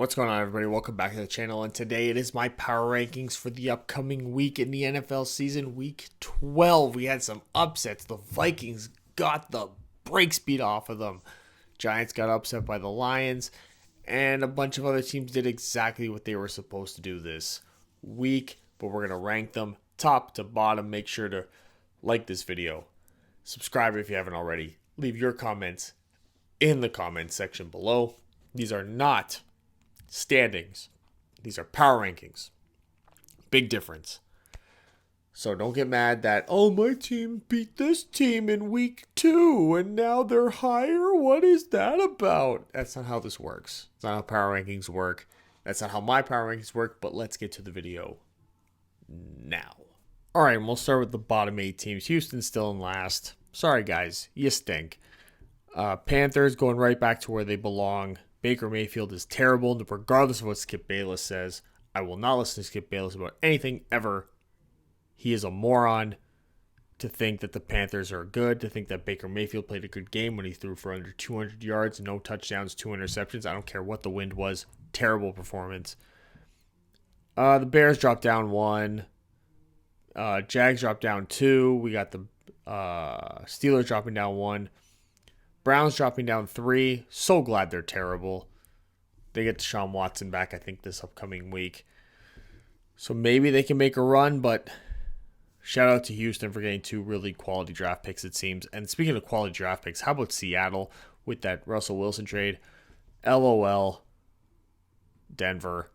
What's going on, everybody? Welcome back to the channel, and today it is my power rankings for the upcoming week in the NFL season, week 12. We had some upsets. The Vikings got the brake speed off of them. Giants got upset by the Lions, and a bunch of other teams did exactly what they were supposed to do this week, but we're going to rank them top to bottom. Make sure to like this video, subscribe if you haven't already, leave your comments in the comments section below. These are not standings. These are power rankings. Big difference. So don't get mad that, oh, my team beat this team in week 2 and now they're higher. What is that about? That's not how this works. It's not how power rankings work. That's not how my power rankings work, but let's get to the video now. All right, and we'll start with the bottom 8 teams. Houston's still in last. Sorry, guys. You stink. Panthers going right back to where they belong. Baker Mayfield is terrible, regardless of what Skip Bayless says. I will not listen to Skip Bayless about anything ever. He is a moron to think that the Panthers are good, to think that Baker Mayfield played a good game when he threw for under 200 yards, no touchdowns, 2 interceptions. I don't care what the wind was. Terrible performance. The Bears dropped down 1. Jags dropped down 2. We got the Steelers dropping down 1. Browns dropping down 3. So glad they're terrible. They get Deshaun Watson back, I think, this upcoming week. So maybe they can make a run, but shout out to Houston for getting 2 really quality draft picks, it seems. And speaking of quality draft picks, how about Seattle with that Russell Wilson trade? LOL. Denver.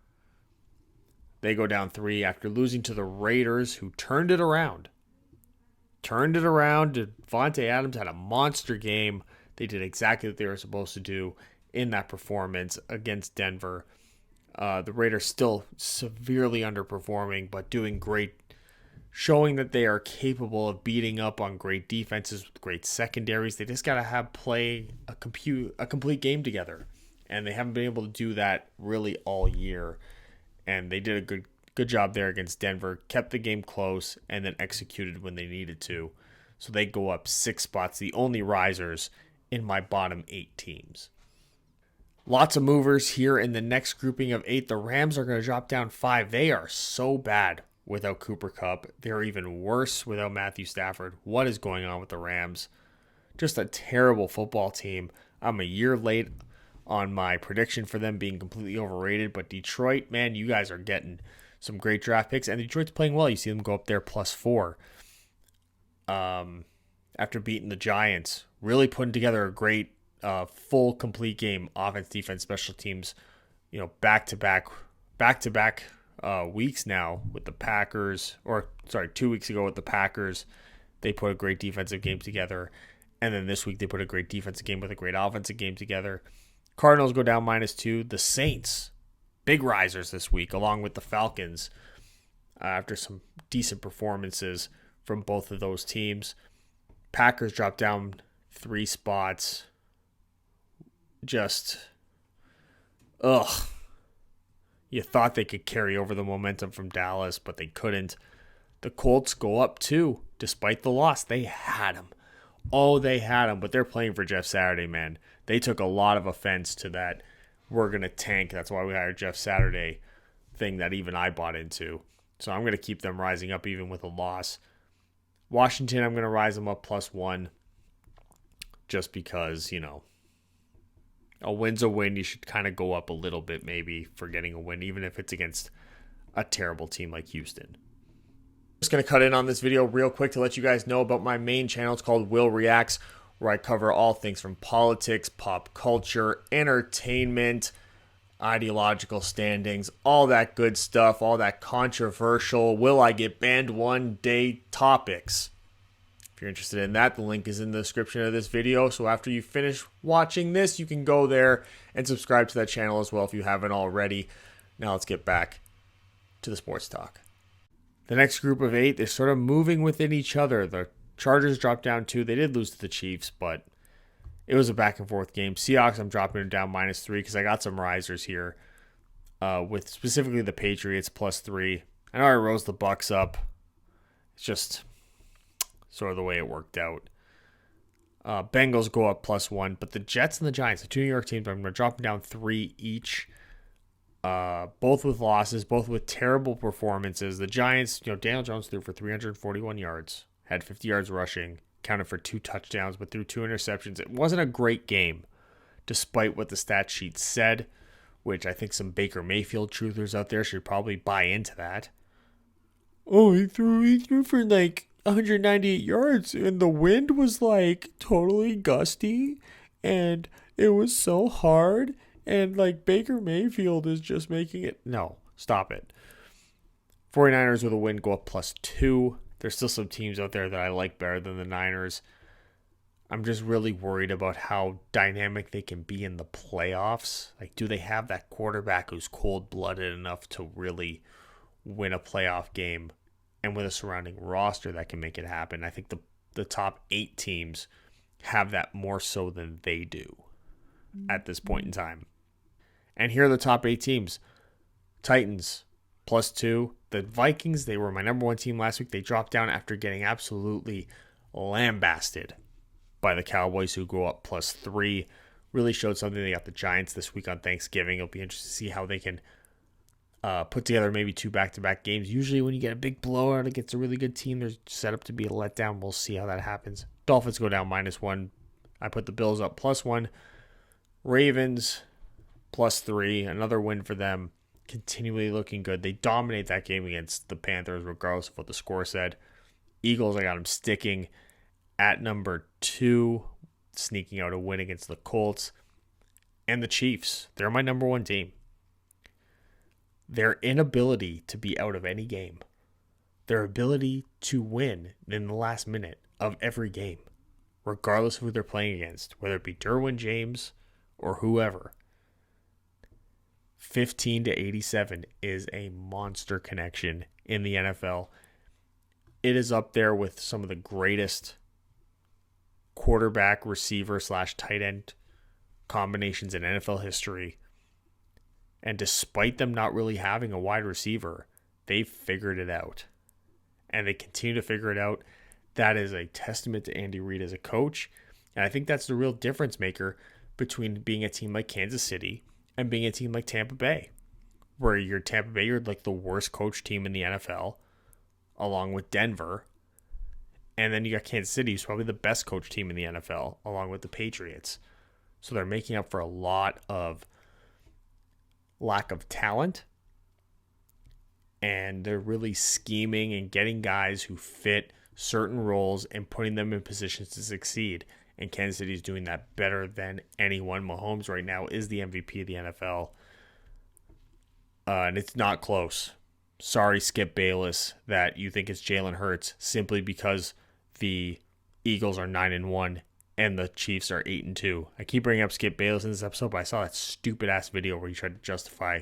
They go down 3 after losing to the Raiders, who turned it around. Devontae Adams had a monster game. They did exactly what they were supposed to do in that performance against Denver. The Raiders still severely underperforming, but doing great, showing that they are capable of beating up on great defenses with great secondaries. They just got to play a complete game together, and they haven't been able to do that really all year. And they did a good job there against Denver, kept the game close, and then executed when they needed to. So they go up 6 spots, the only risers in my bottom 8 teams. Lots of movers here in the next grouping of 8. The Rams are going to drop down 5. They are so bad without Cooper Kupp. They're even worse without Matthew Stafford. What is going on with the Rams? Just a terrible football team. I'm a year late on my prediction for them being completely overrated, but Detroit, man, you guys are getting some great draft picks, and Detroit's playing well. You see them go up there +4. After beating the Giants, really putting together a great full complete game, offense, defense, special teams, back-to-back weeks now with the Packers, 2 weeks ago with the Packers. They put a great defensive game together, and then this week they put a great defensive game with a great offensive game together. Cardinals go down -2. The Saints, big risers this week, along with the Falcons, after some decent performances from both of those teams. Packers drop down 3 spots. Just, you thought they could carry over the momentum from Dallas, but they couldn't. The Colts go up 2, despite the loss. They had them. Oh, they had them, but they're playing for Jeff Saturday, man. They took a lot of offense to that we're going to tank. That's why we hired Jeff Saturday thing that even I bought into. So I'm going to keep them rising up even with a loss. Washington, I'm going to rise them up +1 just because, a win's a win. You should kind of go up a little bit maybe for getting a win, even if it's against a terrible team like Houston. Just going to cut in on this video real quick to let you guys know about my main channel. It's called Will Reacts, where I cover all things from politics, pop culture, entertainment, ideological standings, all that good stuff, all that controversial, will I get banned one day topics. If you're interested in that, the link is in the description of this video. So after you finish watching this, you can go there and subscribe to that channel as well if you haven't already. Now let's get back to the sports talk. The next group of 8 is sort of moving within each other. The Chargers dropped down 2. They did lose to the Chiefs, but it was a back and forth game. Seahawks, I'm dropping it down -3 because I got some risers here, with specifically the Patriots +3. I know I rose the Bucks up. It's just sort of the way it worked out. Bengals go up +1, but the Jets and the Giants, the 2 New York teams, I'm going to drop them down 3 each. both with losses, both with terrible performances. The Giants, Daniel Jones threw for 341 yards, had 50 yards rushing, counted for 2 touchdowns, but threw 2 interceptions. It wasn't a great game, despite what the stat sheet said, which I think some Baker Mayfield truthers out there should probably buy into that. Oh, he threw for like 198 yards, and the wind was like totally gusty, and it was so hard, and like Baker Mayfield is just making it. No, stop it. 49ers with a win go up +2. There's still some teams out there that I like better than the Niners. I'm just really worried about how dynamic they can be in the playoffs. Like, do they have that quarterback who's cold-blooded enough to really win a playoff game, and with a surrounding roster that can make it happen? I think the top 8 teams have that more so than they do at this point in time. And here are the top 8 teams. Titans, +2. The Vikings, they were my number 1 team last week. They dropped down after getting absolutely lambasted by the Cowboys, who go up +3. Really showed something. They got the Giants this week on Thanksgiving. It'll be interesting to see how they can put together maybe 2 back-to-back games. Usually when you get a big blowout against a really good team, they're set up to be a letdown. We'll see how that happens. Dolphins go down -1. I put the Bills up +1. Ravens +3. Another win for them. Continually looking good. They dominate that game against the Panthers regardless of what the score said. Eagles, I got them sticking at number 2, sneaking out a win against the Colts. And the Chiefs, they're my number 1 team. Their inability to be out of any game, their ability to win in the last minute of every game, regardless of who they're playing against, whether it be Derwin James or whoever, 15-87 is a monster connection in the NFL. It is up there with some of the greatest quarterback, receiver / tight end combinations in NFL history. And despite them not really having a wide receiver, they've figured it out. And they continue to figure it out. That is a testament to Andy Reid as a coach. And I think that's the real difference maker between being a team like Kansas City and being a team like Tampa Bay. Where you're Tampa Bay, you're like the worst coach team in the NFL, along with Denver. And then you got Kansas City, who's probably the best coach team in the NFL, along with the Patriots. So they're making up for a lot of lack of talent, and they're really scheming and getting guys who fit certain roles and putting them in positions to succeed. And Kansas City is doing that better than anyone. Mahomes right now is the MVP of the NFL, and it's not close. Sorry, Skip Bayless, that you think it's Jalen Hurts simply because the Eagles are 9-1 and the Chiefs are 8-2. I keep bringing up Skip Bayless in this episode, but I saw that stupid ass video where he tried to justify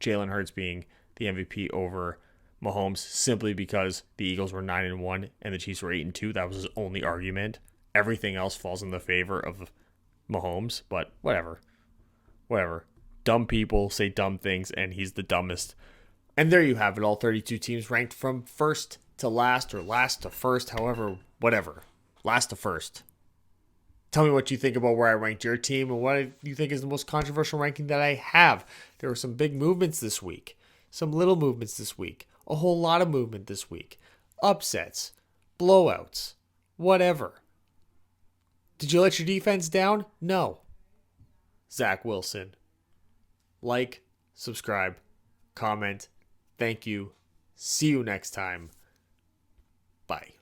Jalen Hurts being the MVP over Mahomes simply because the Eagles were 9-1 and the Chiefs were 8-2. That was his only argument. Everything else falls in the favor of Mahomes, but whatever. Dumb people say dumb things, and he's the dumbest. And there you have it, all 32 teams ranked from first to last, or last to first, however, whatever. Last to first. Tell me what you think about where I ranked your team and what you think is the most controversial ranking that I have. There were some big movements this week, some little movements this week, a whole lot of movement this week, upsets, blowouts, whatever. Did you let your defense down? No. Zach Wilson. Like, subscribe, comment. Thank you. See you next time. Bye.